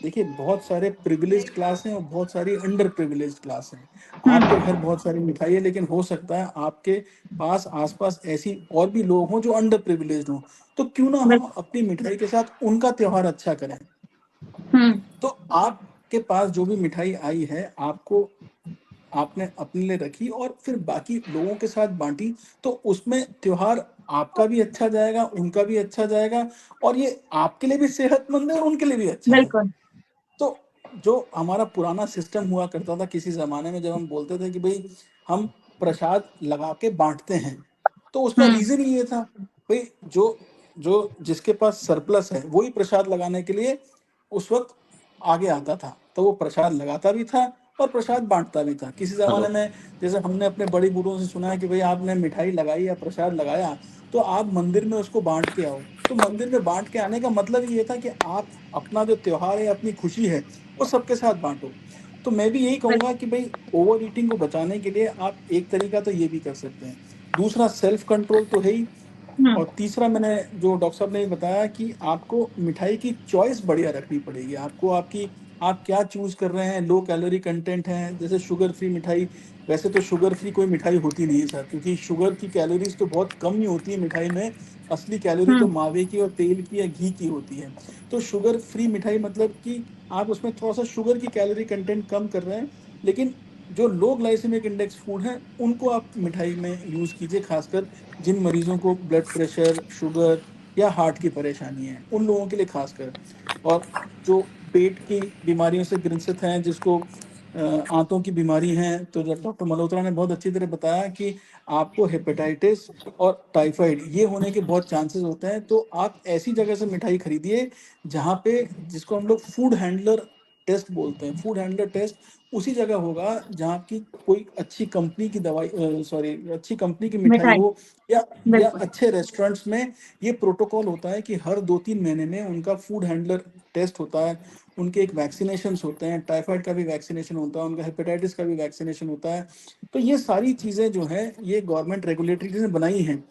देखिए, बहुत सारे प्रिविलेज्ड क्लास हैं और बहुत सारी अंडर प्रिविलेज्ड क्लास हैं। आपके घर बहुत सारी मिठाई है, लेकिन हो सकता है आपके पास आसपास ऐसी और भी लोग हों जो अंडर प्रिविलेज्ड हों। तो क्यों ना हम अपनी मिठाई के साथ उनका त्योहार अच्छा करें। तो आपके पास जो भी मिठाई आई है, आपने अपने लिए रखी और फिर बाकी लोगों के साथ बांटी, तो उसमें त्योहार आपका भी अच्छा जाएगा, उनका भी अच्छा जाएगा, और ये आपके लिए भी सेहतमंद है और उनके लिए भी अच्छा है। बिल्कुल तो जो हमारा पुराना सिस्टम हुआ करता था किसी जमाने में, जब हम बोलते थे कि भाई हम प्रसाद लगा के बांटते हैं, तो उसका रीजन ये था भाई जो जो जिसके पास सरप्लस है वही प्रसाद लगाने के लिए उस वक्त आगे आता था। तो वो प्रसाद लगाता भी था और प्रसाद बांटता भी था। किसी जमाने में जैसे हमने अपने बड़ी बूढ़ों से सुना है कि भाई आपने मिठाई लगाई या प्रसाद लगाया तो आप मंदिर में उसको बांट के आओ। तो मंदिर में बांट के आने का मतलब ये था कि आप अपना जो त्योहार है, अपनी खुशी है, वो सबके साथ बांटो। तो मैं भी यही कहूंगा कि भाई ओवर ईटिंग को बचाने के लिए आप एक तरीका तो ये भी कर सकते हैं। दूसरा सेल्फ कंट्रोल तो है ही, और तीसरा मैंने जो डॉक्टर साहब ने बताया कि आपको मिठाई की चॉइस बढ़िया रखनी पड़ेगी। आपको आप क्या चूज कर रहे हैं। लो कैलोरी कंटेंट है, जैसे शुगर फ्री मिठाई। वैसे तो शुगर फ्री कोई मिठाई होती नहीं है सर, क्योंकि शुगर की कैलोरीज तो बहुत कम ही होती है मिठाई में। असली कैलोरी तो मावे की और तेल की या घी की होती है। तो शुगर फ्री मिठाई मतलब कि आप उसमें थोड़ा सा शुगर की कैलोरी कंटेंट कम कर रहे हैं, लेकिन जो लो ग्लाइसेमिक इंडेक्स फूड है उनको आप मिठाई में यूज कीजिए, खासकर जिन मरीजों को ब्लड प्रेशर, शुगर या हार्ट की परेशानी है, उन लोगों के लिए खासकर। और जो पेट की बीमारियों से ग्रसित हैं, जिसको आंतों की बीमारी है, तो डॉक्टर मल्होत्रा ने बहुत अच्छी तरह बताया कि आपको हेपेटाइटिस और टाइफाइड ये होने के बहुत चांसेस होते हैं। तो आप ऐसी जगह से मिठाई खरीदिए जहाँ पे, जिसको हम लोग फूड हैंडलर टेस्ट बोलते हैं, फूड हैंडलर टेस्ट उसी जगह होगा जहाँ की कोई अच्छी कंपनी की अच्छी कंपनी की मिठाई हो, या अच्छे रेस्टोरेंट्स में ये प्रोटोकॉल होता है कि हर 2-3 महीने में उनका फूड हैंडलर टेस्ट होता है। उनके एक वैक्सीनेशन होते हैं, टाइफाइड का भी वैक्सीनेशन होता है, उनका हेपेटाइटिस का भी वैक्सीनेशन होता है। तो ये सारी चीज़ें जो है ये गवर्नमेंट रेगुलेटरी ने बनाई हैं।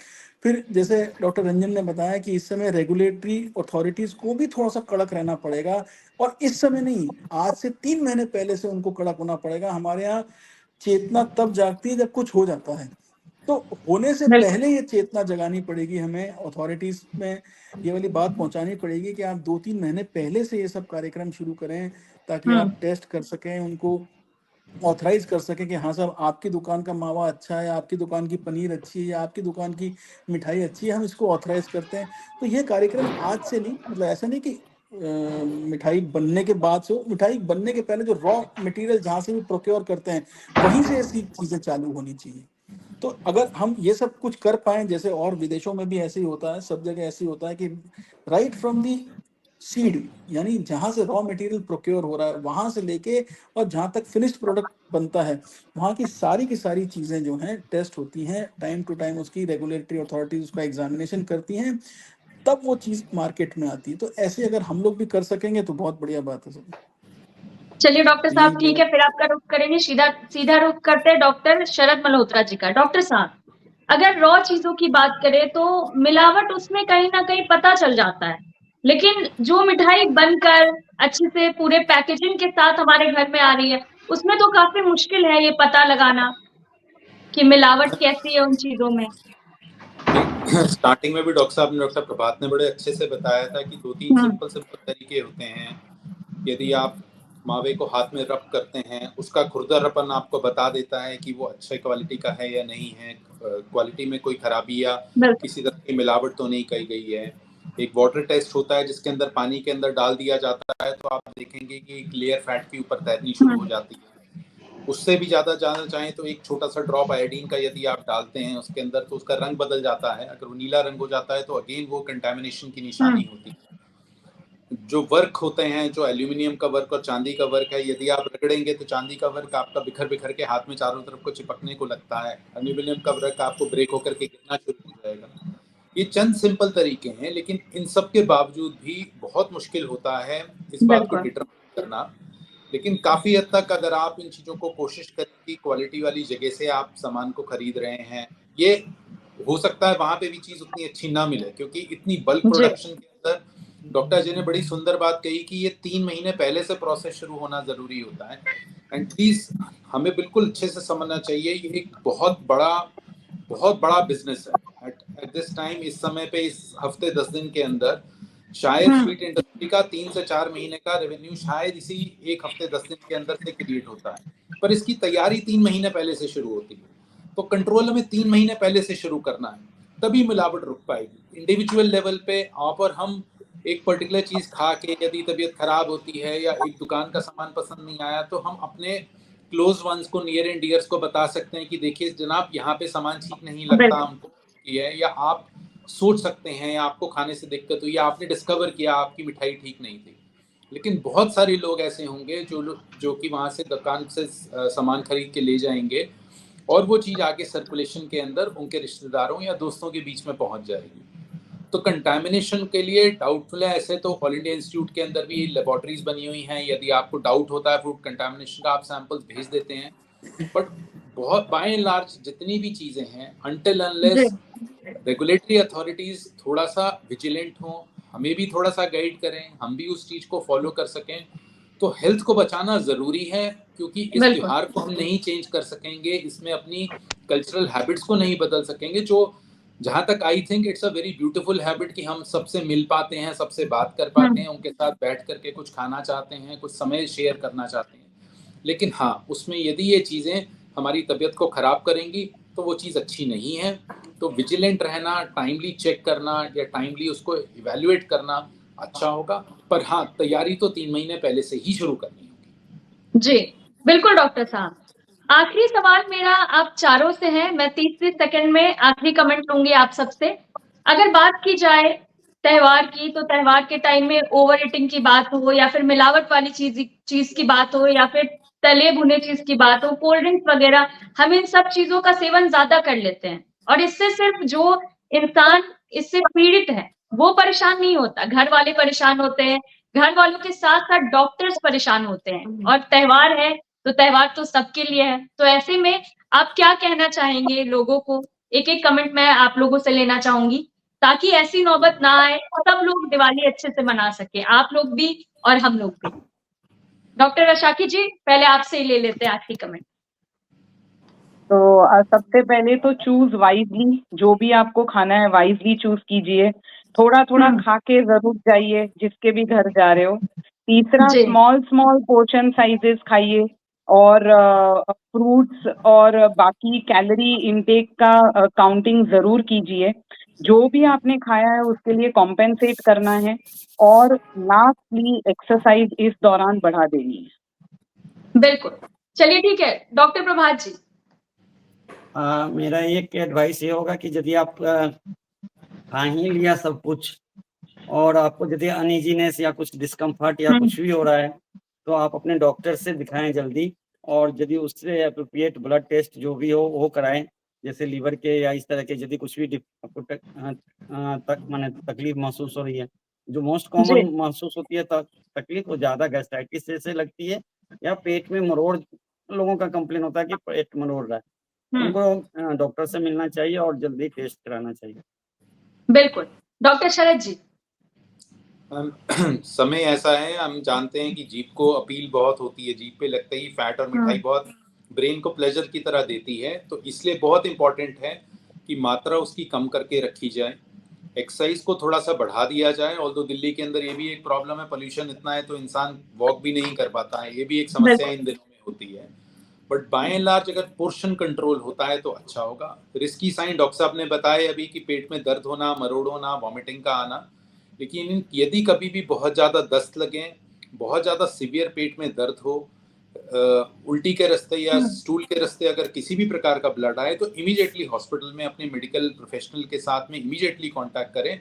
फिर जैसे डॉक्टर रंजन ने बताया कि इस समय रेगुलेटरी अथॉरिटीज को भी थोड़ा सा कड़क रहना पड़ेगा, और इस समय नहीं, आज से 3 महीने पहले से उनको कड़क होना पड़ेगा। हमारे यहाँ चेतना तब जागती है जब कुछ हो जाता है, तो होने से पहले ये चेतना जगानी पड़ेगी हमें, अथॉरिटीज में ये वाली बात पहुंचानी पड़ेगी कि आप 2-3 महीने पहले से ये सब कार्यक्रम शुरू करें, ताकि आप टेस्ट कर सकें, उनको ऑथराइज कर सकें कि हाँ साहब आपकी दुकान का मावा अच्छा है, आपकी दुकान की पनीर अच्छी है, या आपकी दुकान की मिठाई अच्छी है, हम इसको ऑथराइज करते हैं। तो ये कार्यक्रम आज से नहीं, मतलब ऐसा नहीं कि मिठाई बनने के बाद से, मिठाई बनने के पहले जो रॉ मटेरियल जहाँ से भी प्रोक्योर करते हैं वहीं से ऐसी चीजें चालू होनी चाहिए। तो अगर हम ये सब कुछ कर पाए, जैसे और विदेशों में भी ऐसे ही होता है, सब जगह ऐसे ही होता है कि राइट फ्रॉम दी सीड, यानी जहां से रॉ मटेरियल प्रोक्योर हो रहा है वहां से लेके और जहां तक फिनिश्ड प्रोडक्ट बनता है, वहां की सारी चीजें जो हैं टेस्ट होती हैं टाइम टू टाइम, उसकी रेगुलेटरी अथॉरिटीज उसका एग्जामिनेशन करती हैं, तब वो चीज मार्केट में आती है। तो ऐसे अगर हम लोग भी कर सकेंगे तो बहुत बढ़िया बात है सर। चलिए डॉक्टर साहब, ठीक है, फिर आपका रुख करेंगे, सीधा रुख करते हैं डॉक्टर शरद मल्होत्रा जी का। डॉक्टर साहब, अगर रॉ चीजों की बात करें तो मिलावट उसमें कहीं ना कहीं पता चल जाता है, लेकिन जो मिठाई बनकर अच्छे से पूरे पैकेजिंग के साथ हमारे घर में आ रही है, उसमें तो काफी मुश्किल है ये पता लगाना कि मिलावट कैसी है उन चीजों में। स्टार्टिंग में भी डॉक्टर प्रभात ने बड़े अच्छे से बताया था कि 2-3 सिंपल तरीके होते हैं। यदि आप मावे को हाथ में रब करते हैं, उसका खुरदरापन आपको बता देता है कि वो अच्छे क्वालिटी का है या नहीं है, क्वालिटी में कोई खराबी या किसी तरह की मिलावट तो नहीं की गई है। एक वाटर टेस्ट होता है जिसके अंदर पानी के अंदर डाल दिया जाता है, तो आप देखेंगे कि एक लेयर फैट के ऊपर तैरनी शुरू हो जाती है। उससे भी ज़्यादा जानना चाहें तो एक छोटा सा ड्रॉप आयोडीन का यदि आप डालते हैं उसके अंदर, तो उसका रंग बदल जाता है। अगर वो नीला रंग हो जाता है तो अगेन वो कंटामिनेशन की निशानी होती है। जो वर्क होते हैं, जो एल्यूमिनियम का वर्क और चांदी का वर्क है, यदि आप रगड़ेंगे तो चांदी का वर्क आपका बिखर बिखर के हाथ में चारों तरफ को चिपकने को लगता है, एल्यूमिनियम का वर्क आपको ब्रेक होकर के गिरना शुरू हो जाएगा। ये चंद सिंपल तरीके हैं, लेकिन इन सब के बावजूद भी बहुत मुश्किल होता है इस बात को डिटरमाइन करना। लेकिन काफ़ी हद तक अगर आप इन चीज़ों को कोशिश करें कि क्वालिटी वाली जगह से आप सामान को खरीद रहे हैं, ये हो सकता है वहाँ पे भी चीज़ उतनी अच्छी ना मिले, क्योंकि इतनी बल्क प्रोडक्शन के अंदर डॉक्टर जी ने बड़ी सुंदर बात कही कि ये 3 महीने पहले से प्रोसेस शुरू होना ज़रूरी होता है। एंड प्लीज़ हमें बिल्कुल अच्छे से समझना चाहिए, ये एक बहुत बड़ा बिजनेस है एट दिस टाइम। इस समय पे, इस हफ्ते 10 दिन के अंदर शायद स्वीट इंडस्ट्री का 3 से 4 महीने का रेवेन्यू शायद इसी एक हफ्ते 10 दिन के अंदर से क्रिएट होता है, पर इसकी तैयारी 3 महीने पहले से शुरू होती है। तो कंट्रोल हमें 3 महीने पहले से शुरू करना है, तभी मिलावट रुक पाएगी। इंडिविजुअल लेवल पे आप और हम एक पर्टिकुलर चीज़ खा के यदि तबीयत खराब होती है या एक दुकान का सामान पसंद नहीं आया, तो हम अपने क्लोज वंस को, नियर एंड डियर्स को बता सकते हैं कि देखिए जनाब यहाँ पे सामान ठीक नहीं लगता हमको, है, या आप सोच सकते हैं, या आपको खाने से दिक्कत हुई, या आपने डिस्कवर किया आपकी मिठाई ठीक नहीं थी। लेकिन बहुत सारे लोग ऐसे होंगे जो कि वहाँ से दुकान से सामान खरीद के ले जाएंगे और वो चीज़ आगे सर्कुलेशन के अंदर उनके रिश्तेदारों या दोस्तों के बीच में पहुँच जाएगी। तो कंटामिनेशन के लिए डाउटफुल है, ऐसे तो ऑल इंडिया इंस्टीट्यूट के अंदर भी लेबोरेटरीज बनी हुई हैं। यदि आपको डाउट होता है फूड कंटामिनेशन का, आप सैंपल्स भेज देते हैं। बट बहुत बाय एंड लार्ज जितनी भी चीज़ें हैं, अनटिल अनलेस रेगुलेटरी अथॉरिटीज थोड़ा सा विजिलेंट हों, हमें भी थोड़ा सा गाइड करें, हम भी उस चीज़ को फॉलो कर सकें, तो हेल्थ को बचाना ज़रूरी है। क्योंकि इस त्योहार को हम नहीं चेंज कर सकेंगे, इसमें अपनी कल्चरल हैबिट्स को नहीं बदल सकेंगे, जो जहाँ तक I think it's a very beautiful habit कि हम सबसे मिल पाते हैं, सबसे बात कर पाते हैं, उनके साथ बैठ करके कुछ खाना चाहते हैं, कुछ समय शेयर करना चाहते हैं। लेकिन हाँ, उसमें यदि ये चीज़ें हमारी तबीयत को ख़राब करेंगी तो वो चीज़ अच्छी नहीं है। तो विजिलेंट रहना, टाइमली चेक करना या टाइमली उसको इवैल्यूएट करना अच्छा होगा। पर हाँ, तैयारी तो 3 महीने पहले से ही शुरू करनी होगी। जी बिल्कुल डॉक्टर साहब। आखिरी सवाल मेरा आप चारों से है, मैं 30 सेकंड में आखिरी कमेंट लूंगी आप सबसे। अगर बात की जाए त्योहार की, तो त्योहार के टाइम में ओवर ईटिंग की बात हो, या फिर मिलावट वाली चीज की बात हो, या फिर तले भुने चीज की बात हो, कोल्ड ड्रिंक्स वगैरह, हम इन सब चीजों का सेवन ज्यादा कर लेते हैं, और इससे सिर्फ जो इंसान इससे पीड़ित है वो परेशान नहीं होता, घर वाले परेशान होते हैं, घर वालों के साथ साथ डॉक्टर्स परेशान होते हैं। और त्योहार है तो त्योहार तो सबके लिए है, तो ऐसे में आप क्या कहना चाहेंगे लोगों को एक एक कमेंट मैं आप लोगों से लेना चाहूंगी ताकि ऐसी नौबत ना आए, सब लोग दिवाली अच्छे से मना सके, आप लोग भी और हम लोग भी। डॉक्टर रशाकी जी, पहले आपसे ही ले लेते हैं आखिरी कमेंट। तो सबसे पहले तो चूज वाइजली, जो भी आपको खाना है वाइजली चूज कीजिए। थोड़ा थोड़ा खा के जरूर जाइए जिसके भी घर जा रहे हो। तीसरा, जी। स्मॉल स्मॉल पोर्शन साइजेस खाइए और फ्रूट्स और बाकी कैलोरी इनटेक का काउंटिंग जरूर कीजिए। जो भी आपने खाया है उसके लिए कॉम्पेंसेट करना है और लास्टली एक्सरसाइज इस दौरान बढ़ा देनी है। बिल्कुल, चलिए ठीक है। डॉक्टर प्रभात जी, मेरा एक एडवाइस ये होगा कि यदि आप खा ही लिया सब कुछ और आपको यदि अनइजीनेस या कुछ डिस्कम्फर्ट या कुछ भी हो रहा है तो आप अपने डॉक्टर से दिखाएं जल्दी, और यदि उससे अप्रोप्रिएट ब्लड टेस्ट जो भी हो वो कराएं, जैसे लीवर के या इस तरह के यदि कुछ भी माने तकलीफ महसूस हो रही है। जो मोस्ट कॉमन महसूस होती है तकलीफ वो ज्यादा गैस्ट्राइटिस से लगती है या पेट में मरोड़, लोगों का कंप्लेन होता है कि पेट मरोड़ रहा है, उनको डॉक्टर से मिलना चाहिए और जल्दी टेस्ट कराना चाहिए। बिल्कुल। डॉक्टर शरद जी, समय ऐसा है, हम जानते हैं कि जीभ को अपील बहुत होती है, जीभ पे लगते ही फैट और मिठाई बहुत ब्रेन को प्लेजर की तरह देती है, तो इसलिए बहुत इंपॉर्टेंट है कि मात्रा उसकी कम करके रखी जाए, एक्सरसाइज को थोड़ा सा बढ़ा दिया जाए। और तो दिल्ली के अंदर ये भी एक प्रॉब्लम है, पोल्यूशन इतना है तो इंसान वॉक भी नहीं कर पाता है, ये भी एक समस्या इन दिनों में होती है। बट बाय एंड लार्ज अगर पोर्शन कंट्रोल होता है तो अच्छा होगा। रिस्की साइन डॉक्टर साहब ने बताए अभी कि पेट में दर्द होना, मरोड़ होना, वॉमिटिंग का आना, लेकिन यदि कभी भी बहुत ज़्यादा दस्त लगे, बहुत ज़्यादा सीवियर पेट में दर्द हो, उल्टी के रास्ते या स्टूल के रास्ते अगर किसी भी प्रकार का ब्लड आए तो इमीडिएटली हॉस्पिटल में अपने मेडिकल प्रोफेशनल के साथ में इमीडिएटली कांटेक्ट करें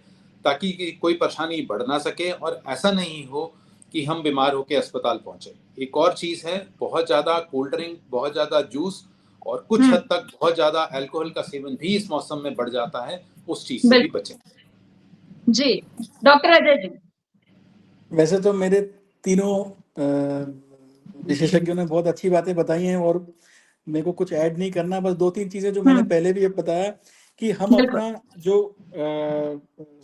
ताकि कोई परेशानी बढ़ ना सके और ऐसा नहीं हो कि हम बीमार होकर अस्पताल पहुंचे। एक और चीज़ है, बहुत ज़्यादा कोल्ड ड्रिंक, बहुत ज़्यादा जूस और कुछ हद तक बहुत ज़्यादा अल्कोहल का सेवन भी इस मौसम में बढ़ जाता है, उस चीज़ से भी बचें। जी। डॉक्टर अजय जी, वैसे तो मेरे तीनों विशेषज्ञों ने बहुत अच्छी बातें बताई हैं और मेरे को कुछ ऐड नहीं करना, बस 2-3 चीजें जो मैंने पहले भी बताया कि हम अपना जो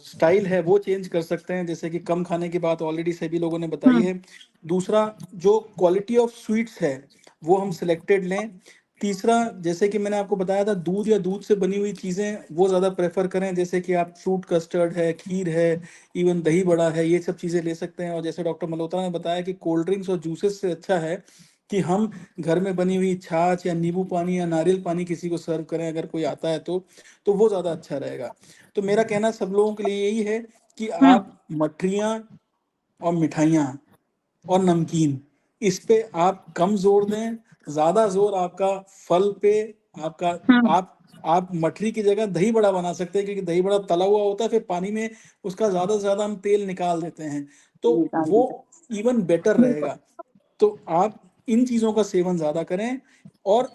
स्टाइल है वो चेंज कर सकते हैं, जैसे कि कम खाने की बात ऑलरेडी सभी लोगों ने बताई है। दूसरा, जो क्वालिटी ऑफ स्वीट्स है वो हम सिलेक्टेड लें। तीसरा, जैसे कि मैंने आपको बताया था, दूध या दूध से बनी हुई चीज़ें वो ज़्यादा प्रेफर करें, जैसे कि आप फ्रूट कस्टर्ड है, खीर है, इवन दही बड़ा है, ये सब चीज़ें ले सकते हैं। और जैसे डॉक्टर मल्होत्रा ने बताया कि कोल्ड ड्रिंक्स और जूसेस से अच्छा है कि हम घर में बनी हुई छाछ या नींबू पानी या नारियल पानी किसी को सर्व करें अगर कोई आता है तो वो ज़्यादा अच्छा रहेगा। तो मेरा कहना सब लोगों के लिए यही है कि आप मठरियाँ और मिठाइयाँ और नमकीन, इस पे आप कम जोर दें, ज्यादा जोर आपका फल पे, आपका आप मठरी की जगह दही बड़ा बना सकते हैं, क्योंकि दही बड़ा तला हुआ होता है, फिर पानी में उसका ज्यादा से ज्यादा हम तेल निकाल देते हैं तो वो इवन बेटर रहेगा। तो आप इन चीजों का सेवन ज्यादा करें। और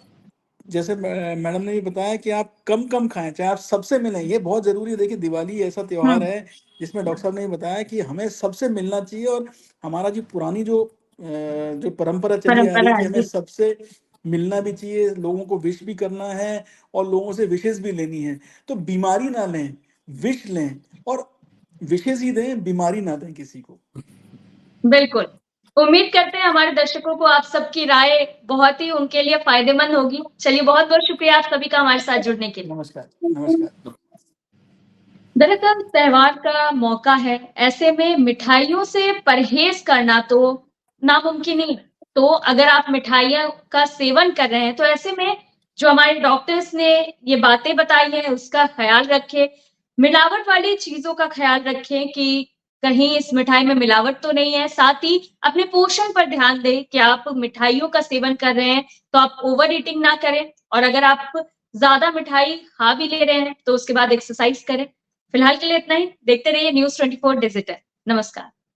जैसे मैडम ने भी बताया कि आप कम कम खाएं, चाहे आप सबसे मिलें, ये बहुत जरूरी है। देखिए, दिवाली ऐसा त्योहार है जिसमें डॉक्टर साहब ने बताया कि हमें सबसे मिलना चाहिए, और हमारा जो पुरानी जो परंपरा चली आ रही है कि हमें सबसे मिलना भी चाहिए, लोगों को विश भी करना है और लोगों से विशेष भी लेनी है। तो बीमारी ना लें, विश लें, और विशेष ही दें, बीमारी ना दें किसी को। बिल्कुल। उम्मीद करते हैं हमारे दर्शकों को आप सबकी राय बहुत ही उनके लिए फायदेमंद होगी। चलिए, बहुत बहुत शुक्रिया आप सभी का हमारे साथ जुड़ने के लिए। नमस्कार। नमस्कार। दरअसल त्योहार का मौका है, ऐसे में मिठाइयों से परहेज करना तो नामुमकिन ही। तो अगर आप मिठाइयों का सेवन कर रहे हैं तो ऐसे में जो हमारे डॉक्टर्स ने ये बातें बताई हैं उसका ख्याल रखें। मिलावट वाली चीजों का ख्याल रखें कि कहीं इस मिठाई में मिलावट तो नहीं है। साथ ही अपने पोषण पर ध्यान दें कि आप मिठाइयों का सेवन कर रहे हैं तो आप ओवर ईटिंग ना करें, और अगर आप ज्यादा मिठाई खा भी ले रहे हैं तो उसके बाद एक्सरसाइज करें। फिलहाल के लिए इतना ही। देखते रहिए News 24 डिजिटल। नमस्कार।